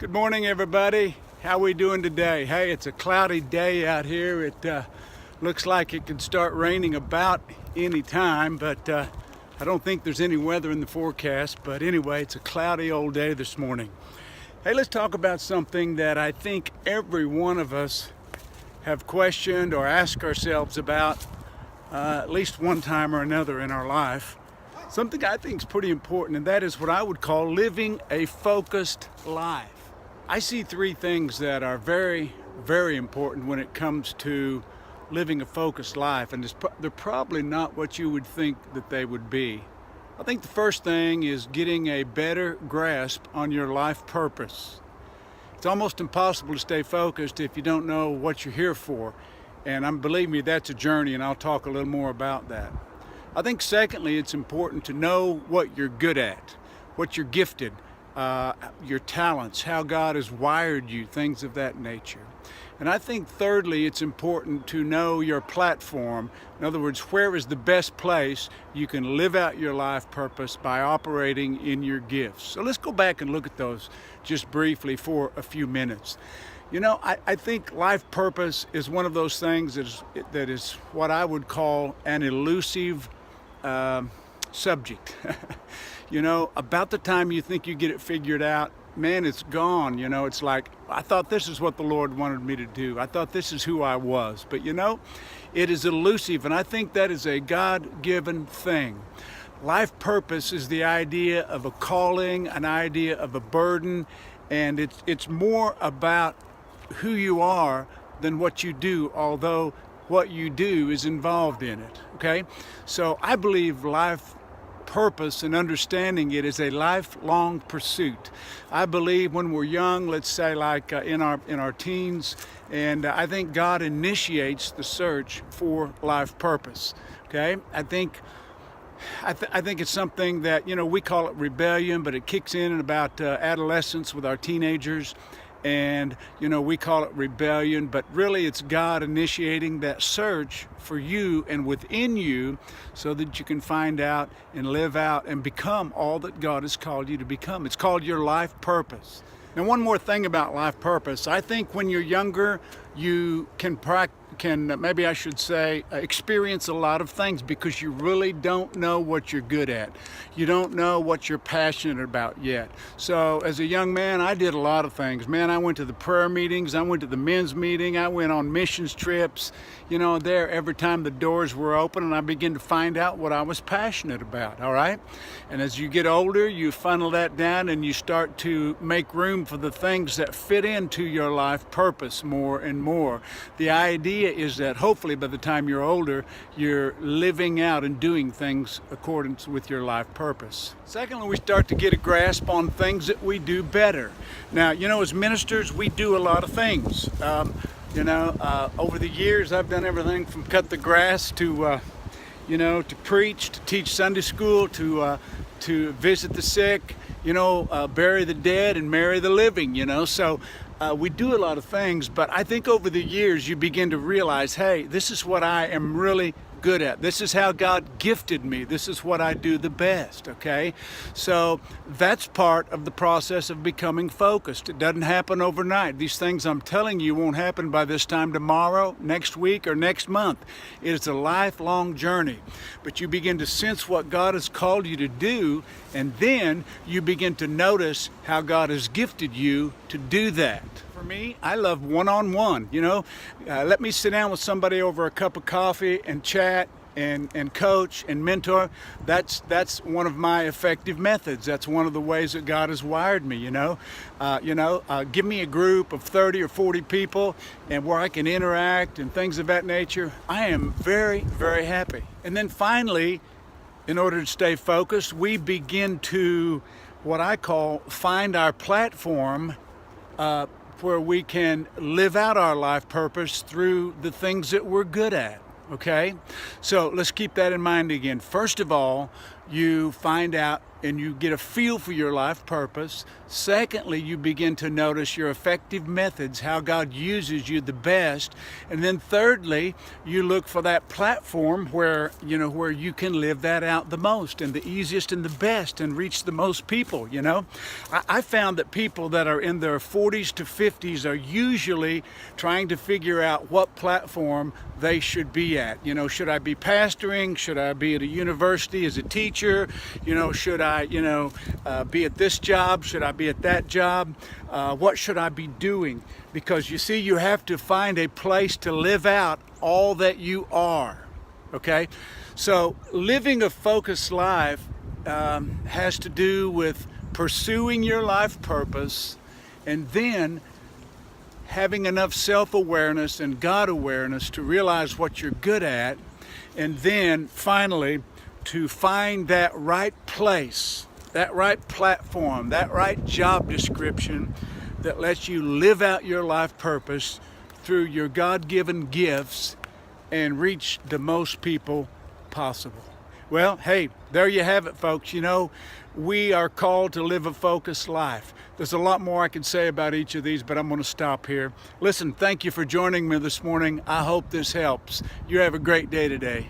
Good morning, everybody. How we doing today? Hey, it's a cloudy day out here. It looks like it could start raining about any time, but I don't think there's any weather in the forecast. But anyway, it's a cloudy old day this morning. Hey, let's talk about something that I think every one of us have questioned or asked ourselves about at least one time or another in our life. Something I think is pretty important, and that is what I would call living a focused life. I see three things that are very, very important when it comes to living a focused life, and they're probably not what you would think that they would be. I think the first thing is getting a better grasp on your life purpose. It's almost impossible to stay focused if you don't know what you're here for, and believe me, that's a journey, and I'll talk a little more about that. I think secondly, it's important to know what you're good at, what you're gifted, your talents, how God has wired you, things of that nature. And I think thirdly, it's important to know your platform. In other words, where is the best place you can live out your life purpose by operating in your gifts. So let's go back and look at those just briefly for a few minutes. You know, I think life purpose is one of those things that is what I would call an elusive subject. You know, about the time you think you get it figured out, man, it's gone. You know, it's like, I thought this is what the Lord wanted me to do. I thought this is who I was. But you know, it is elusive, and I think that is a God-given thing. Life purpose is the idea of a calling, an idea of a burden, and it's more about who you are than what you do, although what you do is involved in it, okay? So I believe life purpose and understanding it is a lifelong pursuit. I believe when we're young, let's say like in our teens, and I think God initiates the search for life purpose, okay? I think it's something that, you know, we call it rebellion, but it kicks in about adolescence with our teenagers. And, you know, we call it rebellion, but really it's God initiating that search for you and within you so that you can find out and live out and become all that God has called you to become. It's called your life purpose. Now, one more thing about life purpose. I think when you're younger, you can maybe I should say, experience a lot of things because you really don't know what you're good at. You don't know what you're passionate about yet. So as a young man, I did a lot of things. Man, I went to the prayer meetings. I went to the men's meeting. I went on missions trips. You know, there every time the doors were open, and I began to find out what I was passionate about, all right? And as you get older, you funnel that down and you start to make room for the things that fit into your life purpose more and more. The idea is that hopefully by the time you're older, you're living out and doing things according with your life purpose. Secondly, we start to get a grasp on things that we do better. Now, you know, as ministers, we do a lot of things. Over the years, I've done everything from cut the grass to to preach, to teach Sunday school, to visit the sick, bury the dead and marry the living, So we do a lot of things, but I think over the years you begin to realize, hey, this is what I am really good at. This is how God gifted me. This is what I do the best, okay? So that's part of the process of becoming focused. It doesn't happen overnight. These things I'm telling you won't happen by this time tomorrow, next week, or next month. It is a lifelong journey. But you begin to sense what God has called you to do, and then you begin to notice how God has gifted you to do that. For me, I love one-on-one, let me sit down with somebody over a cup of coffee and chat and coach and mentor. That's one of my effective methods. That's one of the ways that God has wired me, give me a group of 30 or 40 people and where I can interact and things of that nature. I am very, very happy. And then finally, in order to stay focused, we begin to, what I call, find our platform where we can live out our life purpose through the things that we're good at, okay? So let's keep that in mind again. First of all, you find out and you get a feel for your life purpose. Secondly, you begin to notice your effective methods, how God uses you the best. And then thirdly, you look for that platform where you can live that out the most and the easiest and the best and reach the most people. I found that people that are in their 40s to 50s are usually trying to figure out what platform they should be at. Should I be pastoring? Should I be at a university as a teacher? Should I be at this job? Should I be at that job? What should I be doing? Because you see, you have to find a place to live out all that you are. Okay? So living a focused life has to do with pursuing your life purpose and then having enough self-awareness and God awareness to realize what you're good at, and then finally to find that right place, that right platform, that right job description that lets you live out your life purpose through your God-given gifts and reach the most people possible. Well, hey, there you have it, folks. We are called to live a focused life. There's a lot more I could say about each of these, but I'm going to stop here. Listen, thank you for joining me this morning. I hope this helps. You have a great day today.